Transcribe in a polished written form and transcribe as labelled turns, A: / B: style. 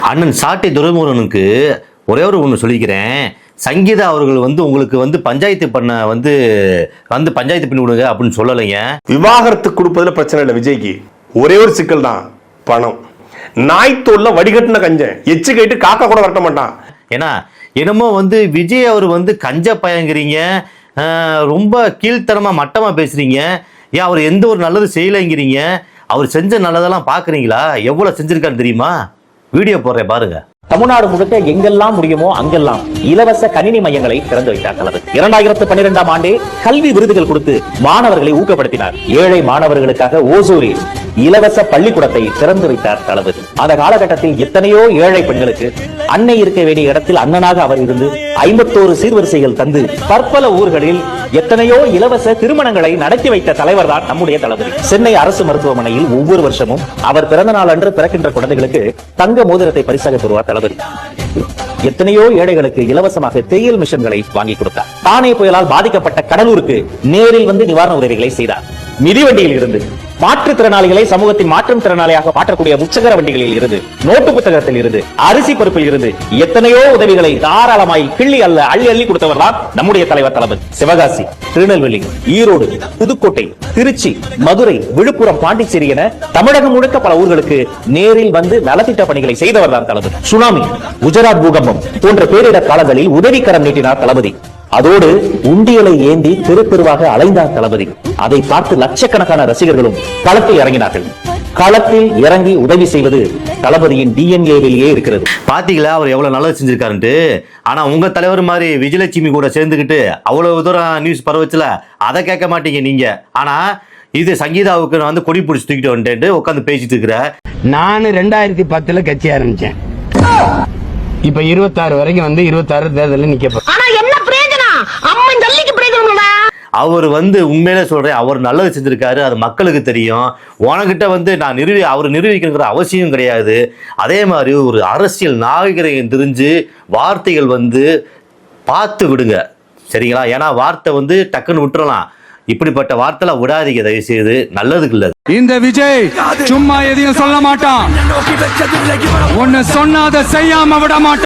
A: அண்ணன் சாட்டை துரைமுருகனுக்கு ஒரே ஒன்று சொல்லிக்கிறேன். சங்கீதா அவர்கள் உங்களுக்கு பஞ்சாயத்து பண்ண வந்து பஞ்சாயத்து பண்ணி விடுங்க அப்படின்னு சொல்லலைங்க.
B: விவாகரத்து கொடுப்பதுல பிரச்சனை இல்லை விஜய்க்கு. ஒரே ஒரு சிக்கல் தான், பணம். நாய்த்தோல்ல வடிகட்டின கஞ்சன் எச்சு கேட்டு காக்கா கூட வரட்ட மாட்டான்.
A: ஏன்னா என்னமோ விஜய் அவர் கஞ்ச பயங்கிறீங்க, ரொம்ப கீழ்த்தனமா மட்டமா பேசுறீங்க. ஏன் அவர் எந்த ஒரு நல்லது செய்யலைங்கிறீங்க? அவர் செஞ்ச நல்லதெல்லாம் பாக்குறீங்களா? எவ்வளவு செஞ்சிருக்காரு தெரியுமா? வீடியோ போடுறேன் பாருங்க.
C: தமிழ்நாடு முழுக்க எங்கெல்லாம் முடியுமோ அங்கெல்லாம் இலவச கணினி மையங்களை திறந்து வைத்தார் தளபதி. 2012ஆம் ஆண்டே கல்வி விருதுகள் கொடுத்து மாணவர்களை ஊக்கப்படுத்தினார். ஏழை மாணவர்களுக்காக ஓசூரில் இலவச பள்ளிக்கூடத்தை திறந்து வைத்தார் தளபதி. அந்த காலகட்டத்தில் எத்தனையோ ஏழை பெண்களுக்கு அன்னை இருக்க வேண்டிய இடத்தில் அண்ணனாக அவர் இருந்து 51 சீர்வரிசைகள் தந்து பற்பல ஊர்களில் எத்தனையோ இலவச திருமணங்களை நடத்தி வைத்த தலைவர் தான் நம்முடைய தளபதி. சென்னை அரசு மருத்துவமனையில் ஒவ்வொரு வருஷமும் அவர் பிறந்த நாள் அன்று பிறக்கின்ற குழந்தைகளுக்கு தங்க மோதிரத்தை பரிசாக பெறுவார் தளபதி. எத்தனையோ ஏழைகளுக்கு இலவசமாக தையல் மிஷன்களை வாங்கி கொடுத்தார். தானே புயலால் பாதிக்கப்பட்ட கடலூருக்கு நேரில் நிவாரண உதவிகளை செய்தார். மிதிவண்டியில் இருந்து மாற்றுத்திறனாளிகளை சமூகத்தின் மாற்றும் திறனாளியாக மாற்றக்கூடிய முச்சக்கர வண்டிகளில் இருந்து, நோட்டு புத்தகத்தில் இருந்து, அரிசி பருப்பில் இருந்து எத்தனையோ உதவிகளை தாராளமாய் கிள்ளி அல்ல அள்ளி அள்ளி கொடுத்தவர் தான் நம்முடைய தலைவர் தளபதி. சிவகாசி, திருநெல்வேலி, ஈரோடு, புதுக்கோட்டை, திருச்சி, மதுரை, விழுப்புரம், பாண்டிச்சேரி என தமிழகம் முழுக்க பல ஊர்களுக்கு நேரில் நலத்திட்ட பணிகளை செய்தவர் தான் தளபதி. சுனாமி, குஜராத் பூகம்பம் போன்ற பேரிடர் காலங்களில் உதவிக்கரம் நீட்டினார் தளபதி. அதோடு உண்டியலை ஏந்தி தெரு தெருவாக அலைந்தார் தளபதி. அதை பார்த்து லட்சக்கணக்கான ரசிகர்களும் களத்தில் இறங்கினார்கள். களத்தில் இறங்கி உதவி செய்வது தளபதியின் டிஎன்ஏவிலேயே இருக்கிறது.
A: பாத்தீங்களா அவர் எவ்வளவு நல்லது செஞ்சிருக்காருன்ட்டு. ஆனா உங்க தலைவர் மாதிரி விஜயலட்சுமி கூட சேர்ந்துக்கிட்டு அவ்வளவு தூரம் நியூஸ் பரவச்சுல அதை கேட்க மாட்டீங்க நீங்க. ஆனா இது சங்கீதாவுக்கு நான் கொடி பிடிச்சி தூக்கிட்டு வந்துட்டு உட்காந்து பேசிட்டு இருக்கிற.
D: நான் 2010 கட்சி ஆரம்பிச்சேன். இப்ப 26 வரைக்கும் 26 தேர்தலில் நிக்க.
A: அவர் உண்மையில சொல்றேன், அவர் நல்லது செஞ்சிருக்காரு, அது மக்களுக்கு தெரியும். உனக்கிட்ட நான் அவர் நிரூபிக்கிற அவசியம் கிடையாது. அதே மாதிரி ஒரு அரசியல் நாகரிகம் தெரிஞ்சு வார்த்தைகள் பார்த்து விடுங்க, சரிங்களா? ஏன்னா வார்த்தை டக்குன்னு விட்டுறலாம். இப்படிப்பட்ட வார்த்தை விடாதீங்க தயவு செய்து, நல்லதுக்கு இல்ல.
E: இந்த விஜய் சும்மா எதையும் சொல்ல மாட்டான். ஒன்னு சொன்னா அதை செய்யாம விட மாட்டான்.